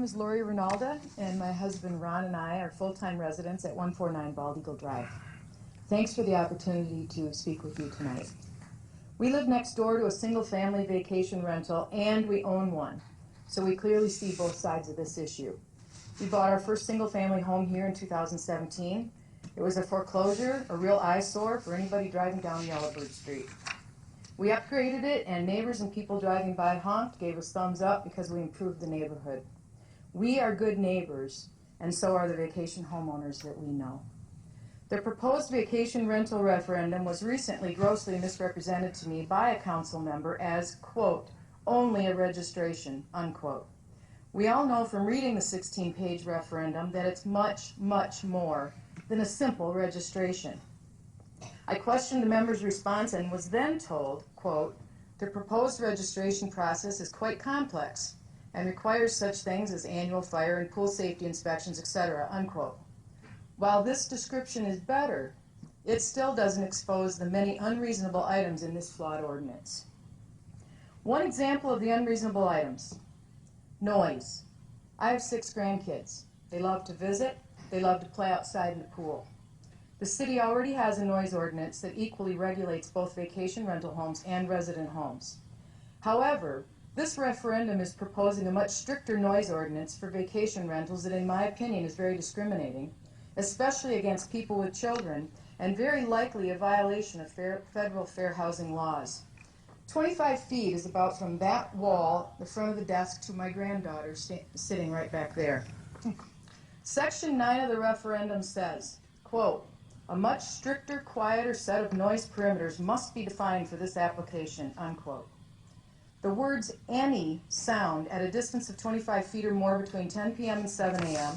is Lori Rinalda, and my husband Ron and I are full-time residents at 149 Bald Eagle Drive. Thanks for the opportunity to speak with you tonight. We live next door to a single-family vacation rental, and we own one, so we clearly see both sides of this issue. We bought our first single-family home here in 2017. It was a foreclosure, a real eyesore for anybody driving down Yellowbird Street. We upgraded it, and neighbors and people driving by honked, gave us thumbs up because we improved the neighborhood. We are good neighbors, and so are the vacation homeowners that we know. The proposed vacation rental referendum was recently grossly misrepresented to me by a council member as, quote, only a registration, unquote. We all know from reading the 16-page referendum that it's much, much more than a simple registration. I questioned the member's response and was then told, quote, the proposed registration process is quite complex and requires such things as annual fire and pool safety inspections, etc., unquote. While this description is better, it still doesn't expose the many unreasonable items in this flawed ordinance. One example of the unreasonable items, noise. I have 6 grandkids. They love to visit. They love to play outside in the pool. The city already has a noise ordinance that equally regulates both vacation rental homes and resident homes. However, this referendum is proposing a much stricter noise ordinance for vacation rentals that, in my opinion, is very discriminating, especially against people with children, and very likely a violation of federal fair housing laws. 25 feet is about from that wall, the front of the desk, to my granddaughter sitting right back there. Section 9 of the referendum says, quote, a much stricter, quieter set of noise perimeters must be defined for this application, unquote. The words any sound at a distance of 25 feet or more between 10 p.m. and 7 a.m.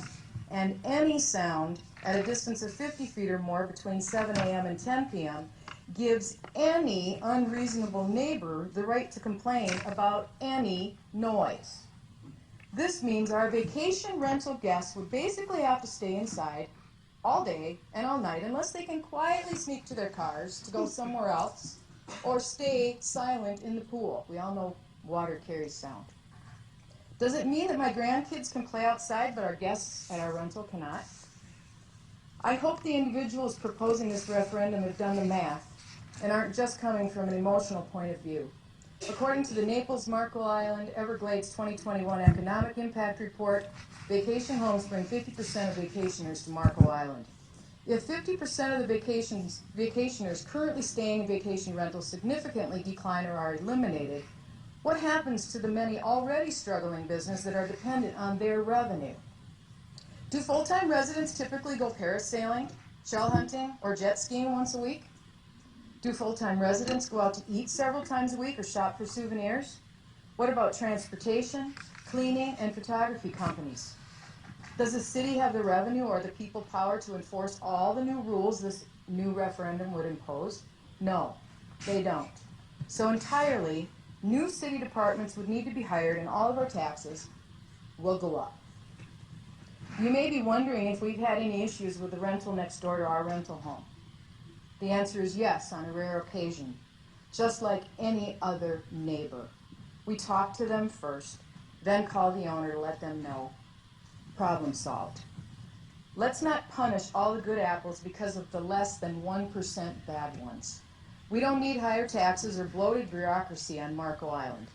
and any sound at a distance of 50 feet or more between 7 a.m. and 10 p.m. gives any unreasonable neighbor the right to complain about any noise. This means our vacation rental guests would basically have to stay inside all day and all night unless they can quietly sneak to their cars to go somewhere else or stay silent in the pool. We all know water carries sound. Does it mean that my grandkids can play outside but our guests at our rental cannot? I hope the individuals proposing this referendum have done the math and aren't just coming from an emotional point of view. According to the Naples, Marco Island, Everglades 2021 Economic Impact Report, vacation homes bring 50% of vacationers to Marco Island. If 50% of the vacationers currently staying in vacation rentals significantly decline or are eliminated, what happens to the many already struggling businesses that are dependent on their revenue? Do full-time residents typically go parasailing, shell hunting, or jet skiing once a week? Do full-time residents go out to eat several times a week or shop for souvenirs? What about transportation, cleaning, and photography companies? Does the city have the revenue or the people power to enforce all the new rules this new referendum would impose? No, they don't. So entirely, new city departments would need to be hired and all of our taxes will go up. You may be wondering if we've had any issues with the rental next door to our rental home. The answer is yes, on a rare occasion, just like any other neighbor. We talk to them first, then call the owner to let them know. Problem solved. Let's not punish all the good apples because of the less than 1% bad ones. We don't need higher taxes or bloated bureaucracy on Marco Island.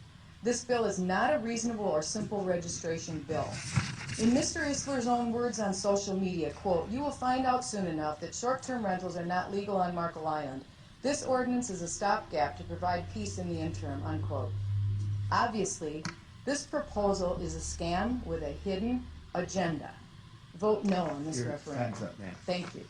This bill is not a reasonable or simple registration bill. In Mr. Isler's own words on social media, quote, you will find out soon enough that short-term rentals are not legal on Marco Island. This ordinance is a stopgap to provide peace in the interim, unquote. Obviously, this proposal is a scam with a hidden agenda. Vote no on this referendum. Hands up, man. Thank you.